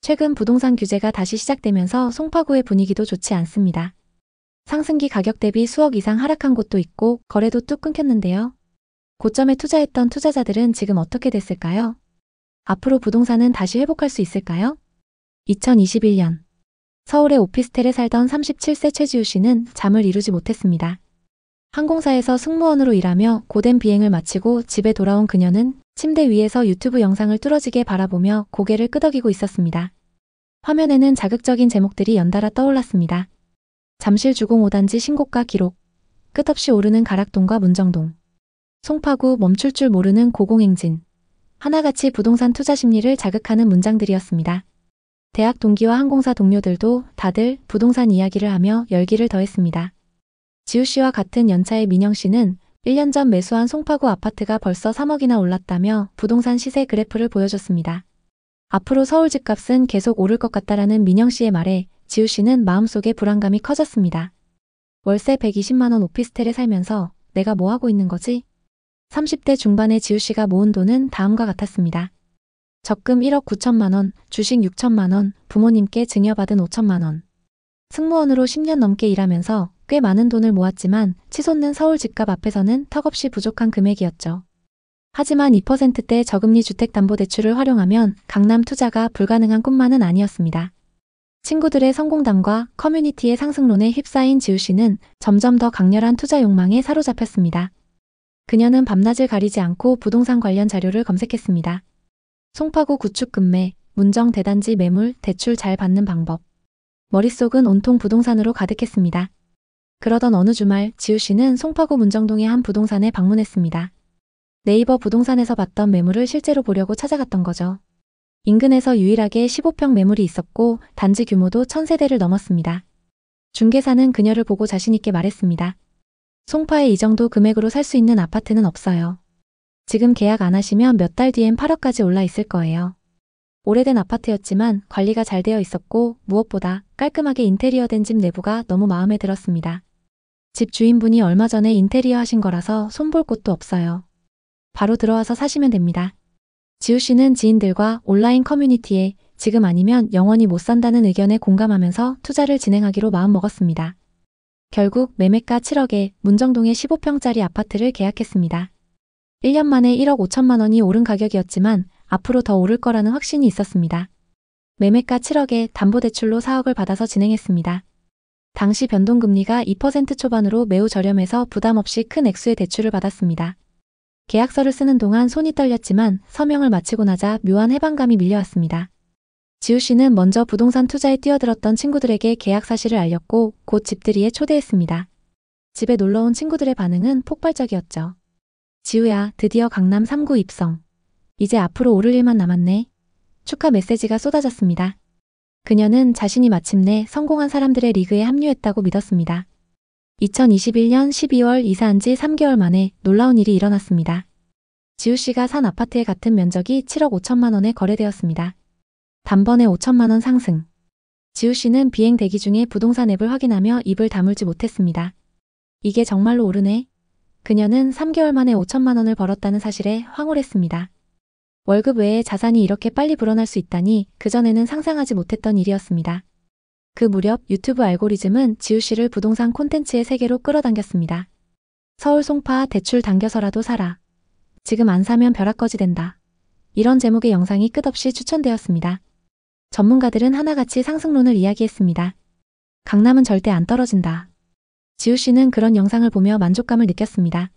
최근 부동산 규제가 다시 시작되면서 송파구의 분위기도 좋지 않습니다. 상승기 가격 대비 수억 이상 하락한 곳도 있고 거래도 뚝 끊겼는데요. 고점에 투자했던 투자자들은 지금 어떻게 됐을까요? 앞으로 부동산은 다시 회복할 수 있을까요? 2021년 서울의 오피스텔에 살던 37세 최지우 씨는 잠을 이루지 못했습니다. 항공사에서 승무원으로 일하며 고된 비행을 마치고 집에 돌아온 그녀는 침대 위에서 유튜브 영상을 뚫어지게 바라보며 고개를 끄덕이고 있었습니다. 화면에는 자극적인 제목들이 연달아 떠올랐습니다. 잠실 주공 5단지 신고가 기록, 끝없이 오르는 가락동과 문정동, 송파구 멈출 줄 모르는 고공행진, 하나같이 부동산 투자 심리를 자극하는 문장들이었습니다. 대학 동기와 항공사 동료들도 다들 부동산 이야기를 하며 열기를 더했습니다. 지우 씨와 같은 연차의 민영 씨는 1년 전 매수한 송파구 아파트가 벌써 3억이나 올랐다며 부동산 시세 그래프를 보여줬습니다. 앞으로 서울 집값은 계속 오를 것 같다라는 민영 씨의 말에 지우 씨는 마음속에 불안감이 커졌습니다. 월세 120만 원 오피스텔에 살면서 내가 뭐 하고 있는 거지? 30대 중반의 지우 씨가 모은 돈은 다음과 같았습니다. 적금 1억 9천만 원, 주식 6천만 원, 부모님께 증여받은 5천만 원. 승무원으로 10년 넘게 일하면서 꽤 많은 돈을 모았지만 치솟는 서울 집값 앞에서는 턱없이 부족한 금액이었죠. 하지만 2%대 저금리 주택담보대출을 활용하면 강남 투자가 불가능한 꿈만은 아니었습니다. 친구들의 성공담과 커뮤니티의 상승론에 휩싸인 지우 씨는 점점 더 강렬한 투자 욕망에 사로잡혔습니다. 그녀는 밤낮을 가리지 않고 부동산 관련 자료를 검색했습니다. 송파구 구축 급매, 문정 대단지 매물, 대출 잘 받는 방법. 머릿속은 온통 부동산으로 가득했습니다. 그러던 어느 주말 지우 씨는 송파구 문정동의 한 부동산에 방문했습니다. 네이버 부동산에서 봤던 매물을 실제로 보려고 찾아갔던 거죠. 인근에서 유일하게 15평 매물이 있었고 단지 규모도 1000세대를 넘었습니다. 중개사는 그녀를 보고 자신있게 말했습니다. 송파에 이 정도 금액으로 살 수 있는 아파트는 없어요. 지금 계약 안 하시면 몇 달 뒤엔 8억까지 올라 있을 거예요. 오래된 아파트였지만 관리가 잘 되어 있었고 무엇보다 깔끔하게 인테리어된 집 내부가 너무 마음에 들었습니다. 집 주인분이 얼마 전에 인테리어 하신 거라서 손볼 곳도 없어요. 바로 들어와서 사시면 됩니다. 지우 씨는 지인들과 온라인 커뮤니티에 지금 아니면 영원히 못 산다는 의견에 공감하면서 투자를 진행하기로 마음먹었습니다. 결국 매매가 7억에 문정동의 15평짜리 아파트를 계약했습니다. 1년 만에 1억 5천만 원이 오른 가격이었지만 앞으로 더 오를 거라는 확신이 있었습니다. 매매가 7억에 담보대출로 4억을 받아서 진행했습니다. 당시 변동금리가 2% 초반으로 매우 저렴해서 부담 없이 큰 액수의 대출을 받았습니다. 계약서를 쓰는 동안 손이 떨렸지만 서명을 마치고 나자 묘한 해방감이 밀려왔습니다. 지우 씨는 먼저 부동산 투자에 뛰어들었던 친구들에게 계약 사실을 알렸고 곧 집들이에 초대했습니다. 집에 놀러온 친구들의 반응은 폭발적이었죠. 지우야, 드디어 강남 3구 입성. 이제 앞으로 오를 일만 남았네. 축하 메시지가 쏟아졌습니다. 그녀는 자신이 마침내 성공한 사람들의 리그에 합류했다고 믿었습니다. 2021년 12월 이사한 지 3개월 만에 놀라운 일이 일어났습니다. 지우 씨가 산 아파트의 같은 면적이 7억 5천만 원에 거래되었습니다. 단번에 5천만 원 상승. 지우 씨는 비행 대기 중에 부동산 앱을 확인하며 입을 다물지 못했습니다. 이게 정말로 오르네. 그녀는 3개월 만에 5천만 원을 벌었다는 사실에 황홀했습니다. 월급 외에 자산이 이렇게 빨리 불어날 수 있다니 그전에는 상상하지 못했던 일이었습니다. 그 무렵 유튜브 알고리즘은 지우 씨를 부동산 콘텐츠의 세계로 끌어당겼습니다. 서울 송파 대출 당겨서라도 사라. 지금 안 사면 벼락거지 된다. 이런 제목의 영상이 끝없이 추천되었습니다. 전문가들은 하나같이 상승론을 이야기했습니다. 강남은 절대 안 떨어진다. 지우 씨는 그런 영상을 보며 만족감을 느꼈습니다.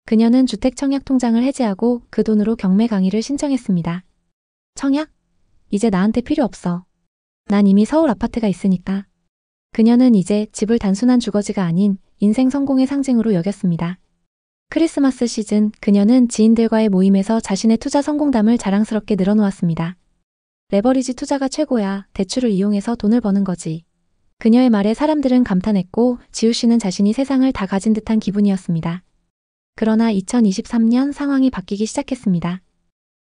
그녀는 주택 청약 통장을 해지하고 그 돈으로 경매 강의를 신청했습니다. 청약? 이제 나한테 필요 없어. 난 이미 서울 아파트가 있으니까. 그녀는 이제 집을 단순한 주거지가 아닌 인생 성공의 상징으로 여겼습니다. 크리스마스 시즌 그녀는 지인들과의 모임에서 자신의 투자 성공담을 자랑스럽게 늘어놓았습니다. 레버리지 투자가 최고야. 대출을 이용해서 돈을 버는 거지. 그녀의 말에 사람들은 감탄했고 지우 씨는 자신이 세상을 다 가진 듯한 기분이었습니다. 그러나 2023년 상황이 바뀌기 시작했습니다.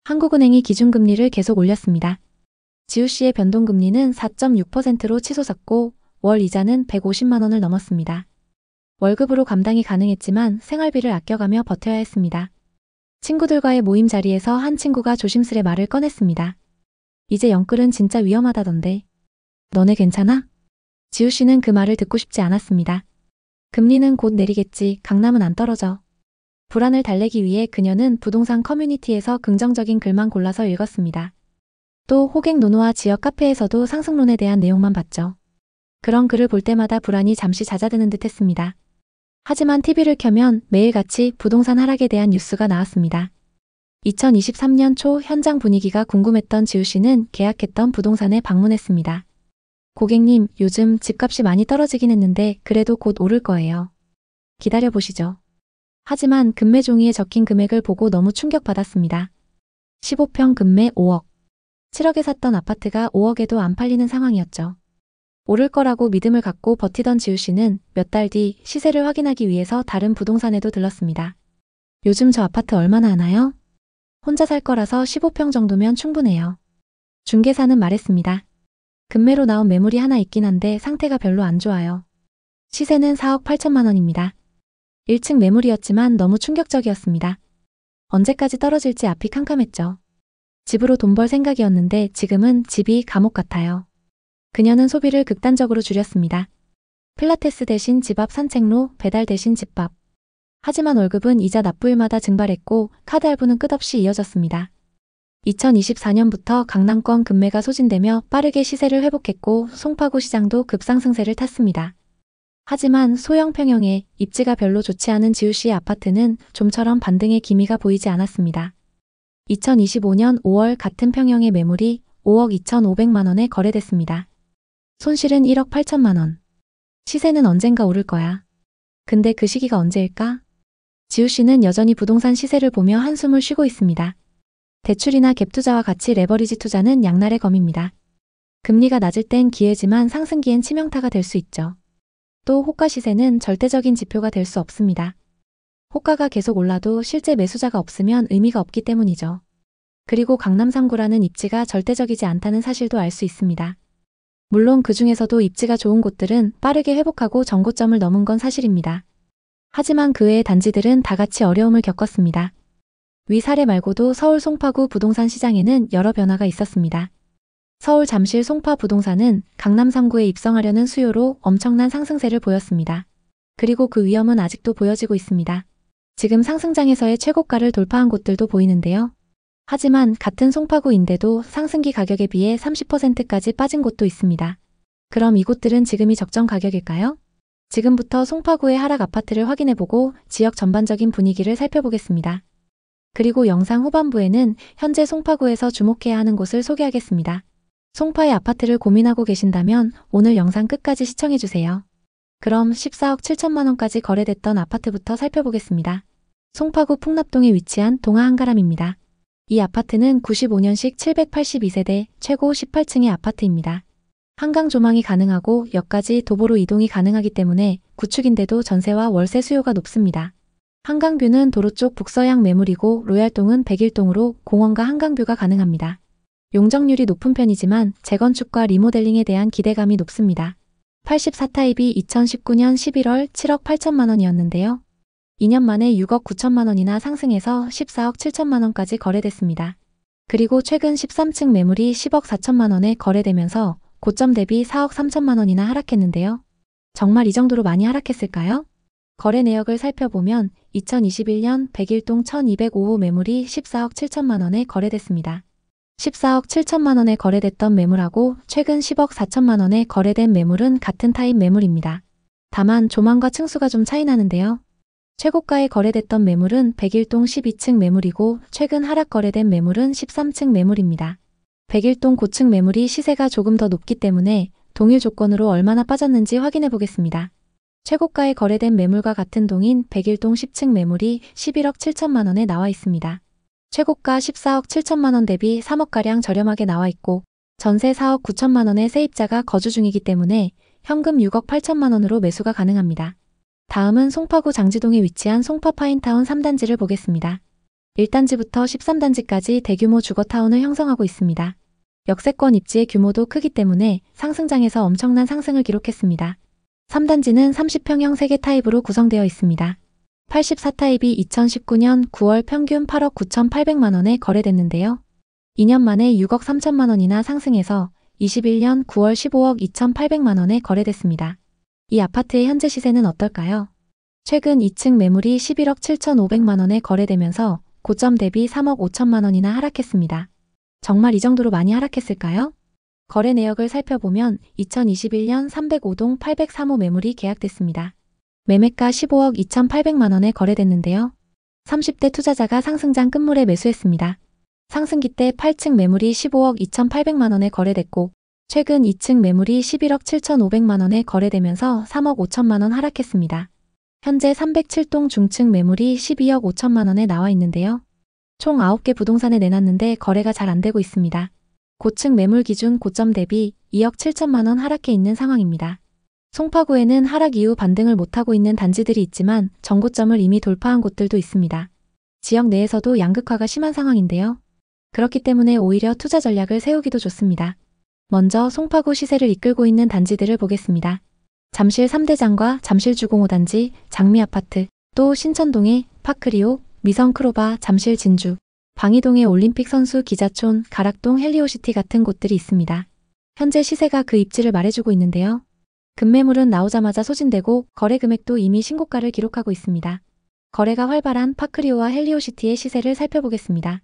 한국은행이 기준금리를 계속 올렸습니다. 지우 씨의 변동금리는 4.6%로 치솟았고 월 이자는 150만 원을 넘었습니다. 월급으로 감당이 가능했지만 생활비를 아껴가며 버텨야 했습니다. 친구들과의 모임 자리에서 한 친구가 조심스레 말을 꺼냈습니다. 이제 영끌은 진짜 위험하다던데. 너네 괜찮아? 지우 씨는 그 말을 듣고 싶지 않았습니다. 금리는 곧 내리겠지. 강남은 안 떨어져. 불안을 달래기 위해 그녀는 부동산 커뮤니티에서 긍정적인 글만 골라서 읽었습니다. 또 호갱 노노와 지역 카페에서도 상승론에 대한 내용만 봤죠. 그런 글을 볼 때마다 불안이 잠시 잦아드는 듯 했습니다. 하지만 TV를 켜면 매일같이 부동산 하락에 대한 뉴스가 나왔습니다. 2023년 초 현장 분위기가 궁금했던 지우 씨는 계약했던 부동산에 방문했습니다. 고객님, 요즘 집값이 많이 떨어지긴 했는데 그래도 곧 오를 거예요. 기다려보시죠. 하지만 금매 종이에 적힌 금액을 보고 너무 충격받았습니다. 15평 금매 5억. 7억에 샀던 아파트가 5억에도 안 팔리는 상황이었죠. 오를 거라고 믿음을 갖고 버티던 지우 씨는 몇 달 뒤 시세를 확인하기 위해서 다른 부동산에도 들렀습니다. 요즘 저 아파트 얼마나 하나요? 혼자 살 거라서 15평 정도면 충분해요. 중개사는 말했습니다. 금매로 나온 매물이 하나 있긴 한데 상태가 별로 안 좋아요. 시세는 4억 8천만 원입니다. 1층 매물이었지만 너무 충격적이었습니다. 언제까지 떨어질지 앞이 캄캄했죠. 집으로 돈 벌 생각이었는데 지금은 집이 감옥 같아요. 그녀는 소비를 극단적으로 줄였습니다. 필라테스 대신 집 앞 산책로, 배달 대신 집밥. 하지만 월급은 이자 납부일마다 증발했고 카드 할부는 끝없이 이어졌습니다. 2024년부터 강남권 금매가 소진되며 빠르게 시세를 회복했고 송파구 시장도 급상승세를 탔습니다. 하지만 소형 평형의 입지가 별로 좋지 않은 지우 씨의 아파트는 좀처럼 반등의 기미가 보이지 않았습니다. 2025년 5월 같은 평형의 매물이 5억 2,500만 원에 거래됐습니다. 손실은 1억 8천만 원. 시세는 언젠가 오를 거야. 근데 그 시기가 언제일까? 지우 씨는 여전히 부동산 시세를 보며 한숨을 쉬고 있습니다. 대출이나 갭 투자와 같이 레버리지 투자는 양날의 검입니다. 금리가 낮을 땐 기회지만 상승기엔 치명타가 될 수 있죠. 또 호가 시세는 절대적인 지표가 될 수 없습니다. 호가가 계속 올라도 실제 매수자가 없으면 의미가 없기 때문이죠. 그리고 강남 3구라는 입지가 절대적이지 않다는 사실도 알 수 있습니다. 물론 그 중에서도 입지가 좋은 곳들은 빠르게 회복하고 정고점을 넘은 건 사실입니다. 하지만 그 외의 단지들은 다 같이 어려움을 겪었습니다. 위 사례 말고도 서울 송파구 부동산 시장에는 여러 변화가 있었습니다. 서울 잠실 송파 부동산은 강남 3구에 입성하려는 수요로 엄청난 상승세를 보였습니다. 그리고 그 위험은 아직도 보여지고 있습니다. 지금 상승장에서의 최고가를 돌파한 곳들도 보이는데요. 하지만 같은 송파구인데도 상승기 가격에 비해 30%까지 빠진 곳도 있습니다. 그럼 이곳들은 지금이 적정 가격일까요? 지금부터 송파구의 하락 아파트를 확인해보고 지역 전반적인 분위기를 살펴보겠습니다. 그리고 영상 후반부에는 현재 송파구에서 주목해야 하는 곳을 소개하겠습니다. 송파의 아파트를 고민하고 계신다면 오늘 영상 끝까지 시청해주세요. 그럼 14억 7천만 원까지 거래됐던 아파트부터 살펴보겠습니다. 송파구 풍납동에 위치한 동아한가람입니다. 이 아파트는 95년식 782세대 최고 18층의 아파트입니다. 한강 조망이 가능하고 역까지 도보로 이동이 가능하기 때문에 구축인데도 전세와 월세 수요가 높습니다. 한강뷰는 도로 쪽 북서양 매물이고 로얄동은 101동으로 공원과 한강뷰가 가능합니다. 용적률이 높은 편이지만 재건축과 리모델링에 대한 기대감이 높습니다. 84타입이 2019년 11월 7억 8천만 원이었는데요. 2년 만에 6억 9천만 원이나 상승해서 14억 7천만 원까지 거래됐습니다. 그리고 최근 13층 매물이 10억 4천만 원에 거래되면서 고점 대비 4억 3천만 원이나 하락했는데요. 정말 이 정도로 많이 하락했을까요? 거래 내역을 살펴보면 2021년 101동 1205호 매물이 14억 7천만 원에 거래됐습니다. 14억 7천만 원에 거래됐던 매물하고 최근 10억 4천만 원에 거래된 매물은 같은 타입 매물입니다. 다만 조망과 층수가 좀 차이 나는데요. 최고가에 거래됐던 매물은 101동 12층 매물이고 최근 하락 거래된 매물은 13층 매물입니다. 101동 고층 매물이 시세가 조금 더 높기 때문에 동일 조건으로 얼마나 빠졌는지 확인해 보겠습니다. 최고가에 거래된 매물과 같은 동인 101동 10층 매물이 11억 7천만 원에 나와 있습니다. 최고가 14억 7천만 원 대비 3억가량 저렴하게 나와 있고 전세 4억 9천만 원의 세입자가 거주 중이기 때문에 현금 6억 8천만 원으로 매수가 가능합니다. 다음은 송파구 장지동에 위치한 송파파인타운 3단지를 보겠습니다. 1단지부터 13단지까지 대규모 주거타운을 형성하고 있습니다. 역세권 입지의 규모도 크기 때문에 상승장에서 엄청난 상승을 기록했습니다. 3단지는 30평형 3개 타입으로 구성되어 있습니다. 84타입이 2019년 9월 평균 8억 9,800만 원에 거래됐는데요. 2년 만에 6억 3천만 원이나 상승해서 21년 9월 15억 2,800만 원에 거래됐습니다. 이 아파트의 현재 시세는 어떨까요? 최근 2층 매물이 11억 7,500만 원에 거래되면서 고점 대비 3억 5천만 원이나 하락했습니다. 정말 이 정도로 많이 하락했을까요? 거래 내역을 살펴보면 2021년 305동 803호 매물이 계약됐습니다. 매매가 15억 2,800만 원에 거래됐는데요. 30대 투자자가 상승장 끝물에 매수했습니다. 상승기 때 8층 매물이 15억 2,800만 원에 거래됐고 최근 2층 매물이 11억 7,500만 원에 거래되면서 3억 5천만 원 하락했습니다. 현재 307동 중층 매물이 12억 5천만 원에 나와 있는데요. 총 9개 부동산에 내놨는데 거래가 잘 안되고 있습니다. 고층 매물 기준 고점 대비 2억 7천만 원 하락해 있는 상황입니다. 송파구에는 하락 이후 반등을 못하고 있는 단지들이 있지만 정고점을 이미 돌파한 곳들도 있습니다. 지역 내에서도 양극화가 심한 상황인데요. 그렇기 때문에 오히려 투자 전략을 세우기도 좋습니다. 먼저 송파구 시세를 이끌고 있는 단지들을 보겠습니다. 잠실 3대장과 잠실 주공5단지, 장미아파트, 또 신천동의 파크리오, 미성크로바, 잠실 진주, 방이동의 올림픽 선수 기자촌, 가락동 헬리오시티 같은 곳들이 있습니다. 현재 시세가 그 입지를 말해주고 있는데요. 급매물은 나오자마자 소진되고 거래 금액도 이미 신고가를 기록하고 있습니다. 거래가 활발한 파크리오와 헬리오시티의 시세를 살펴보겠습니다.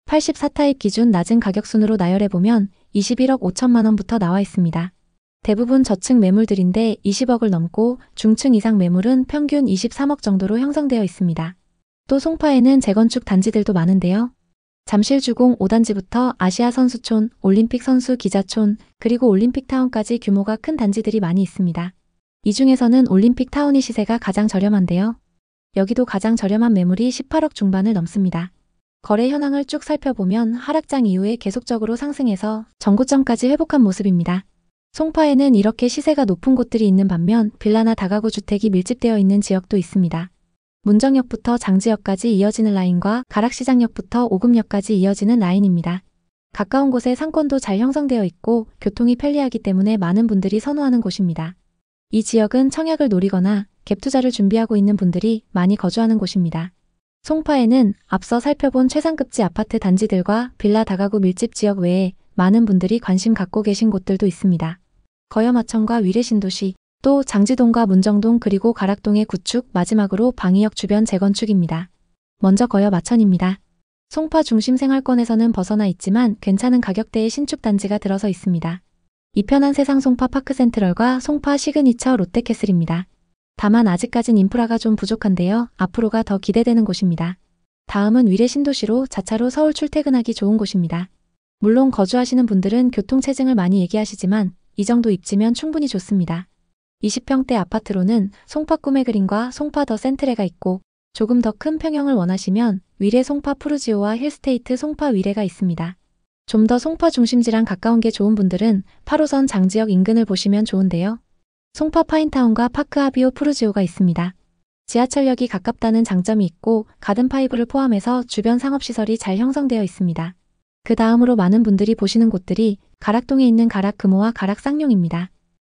84타입 기준 낮은 가격순으로 나열해보면 21억 5천만 원부터 나와 있습니다. 대부분 저층 매물들인데 20억을 넘고 중층 이상 매물은 평균 23억 정도로 형성되어 있습니다. 또 송파에는 재건축 단지들도 많은데요. 잠실 주공 5단지부터 아시아 선수촌, 올림픽 선수 기자촌, 그리고 올림픽타운까지 규모가 큰 단지들이 많이 있습니다. 이 중에서는 올림픽타운이 시세가 가장 저렴한데요. 여기도 가장 저렴한 매물이 18억 중반을 넘습니다. 거래 현황을 쭉 살펴보면 하락장 이후에 계속적으로 상승해서 전고점까지 회복한 모습입니다. 송파에는 이렇게 시세가 높은 곳들이 있는 반면 빌라나 다가구 주택이 밀집되어 있는 지역도 있습니다. 문정역부터 장지역까지 이어지는 라인과 가락시장역부터 오금역까지 이어지는 라인입니다. 가까운 곳에 상권도 잘 형성되어 있고 교통이 편리하기 때문에 많은 분들이 선호하는 곳입니다. 이 지역은 청약을 노리거나 갭 투자를 준비하고 있는 분들이 많이 거주하는 곳입니다. 송파에는 앞서 살펴본 최상급지 아파트 단지들과 빌라 다가구 밀집 지역 외에 많은 분들이 관심 갖고 계신 곳들도 있습니다. 거여마천과 위례신도시, 또 장지동과 문정동 그리고 가락동의 구축, 마지막으로 방이역 주변 재건축입니다. 먼저 거여마천입니다. 송파 중심 생활권에서는 벗어나 있지만 괜찮은 가격대의 신축 단지가 들어서 있습니다. 이 편한 세상 송파 파크센트럴과 송파 시그니처 롯데캐슬입니다. 다만 아직까진 인프라가 좀 부족한데요. 앞으로가 더 기대되는 곳입니다. 다음은 위례신도시로 자차로 서울 출퇴근하기 좋은 곳입니다. 물론 거주하시는 분들은 교통체증을 많이 얘기하시지만 이 정도 입지면 충분히 좋습니다. 20평대 아파트로는 송파 꿈의 그린과 송파 더 센트레가 있고 조금 더 큰 평형을 원하시면 위례 송파 푸르지오와 힐스테이트 송파 위례가 있습니다. 좀 더 송파 중심지랑 가까운 게 좋은 분들은 8호선 장지역 인근을 보시면 좋은데요. 송파 파인타운과 파크 하비오 푸르지오가 있습니다. 지하철역이 가깝다는 장점이 있고 가든파이브를 포함해서 주변 상업시설이 잘 형성되어 있습니다. 그 다음으로 많은 분들이 보시는 곳들이 가락동에 있는 가락 금호와 가락 쌍용입니다.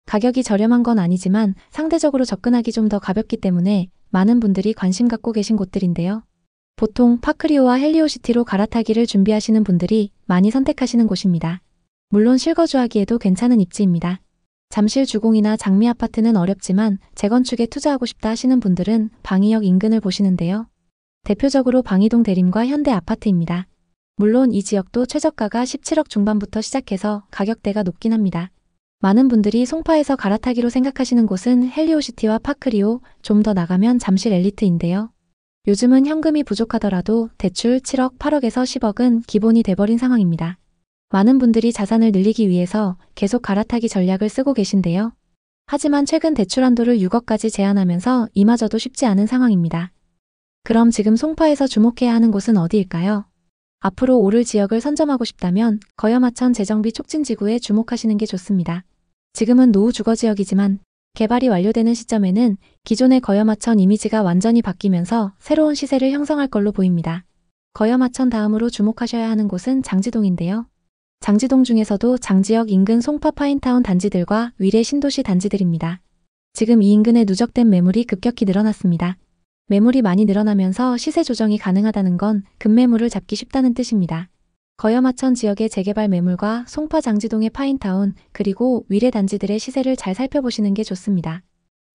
가격이 저렴한 건 아니지만 상대적으로 접근하기 좀 더 가볍기 때문에 많은 분들이 관심 갖고 계신 곳들인데요. 보통 파크리오와 헬리오시티로 갈아타기를 준비하시는 분들이 많이 선택하시는 곳입니다. 물론 실거주하기에도 괜찮은 입지입니다. 잠실 주공이나 장미아파트는 어렵지만 재건축에 투자하고 싶다 하시는 분들은 방이역 인근을 보시는데요. 대표적으로 방이동 대림과 현대아파트입니다. 물론 이 지역도 최저가가 17억 중반부터 시작해서 가격대가 높긴 합니다. 많은 분들이 송파에서 갈아타기로 생각하시는 곳은 헬리오시티와 파크리오, 좀 더 나가면 잠실 엘리트인데요. 요즘은 현금이 부족하더라도 대출 7억, 8억에서 10억은 기본이 돼버린 상황입니다. 많은 분들이 자산을 늘리기 위해서 계속 갈아타기 전략을 쓰고 계신데요. 하지만 최근 대출 한도를 6억까지 제한하면서 이마저도 쉽지 않은 상황입니다. 그럼 지금 송파에서 주목해야 하는 곳은 어디일까요? 앞으로 오를 지역을 선점하고 싶다면 거여마천 재정비 촉진지구에 주목하시는 게 좋습니다. 지금은 노후 주거지역이지만 개발이 완료되는 시점에는 기존의 거여마천 이미지가 완전히 바뀌면서 새로운 시세를 형성할 걸로 보입니다. 거여마천 다음으로 주목하셔야 하는 곳은 장지동인데요. 장지동 중에서도 장지역 인근 송파 파인타운 단지들과 위례 신도시 단지들입니다. 지금 이 인근에 누적된 매물이 급격히 늘어났습니다. 매물이 많이 늘어나면서 시세 조정이 가능하다는 건 급매물을 잡기 쉽다는 뜻입니다. 거여마천 지역의 재개발 매물과 송파 장지동의 파인타운, 그리고 위례 단지들의 시세를 잘 살펴보시는 게 좋습니다.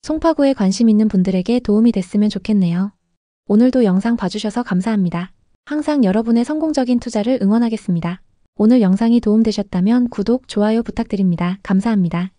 송파구에 관심 있는 분들에게 도움이 됐으면 좋겠네요. 오늘도 영상 봐주셔서 감사합니다. 항상 여러분의 성공적인 투자를 응원하겠습니다. 오늘 영상이 도움되셨다면 구독, 좋아요 부탁드립니다. 감사합니다.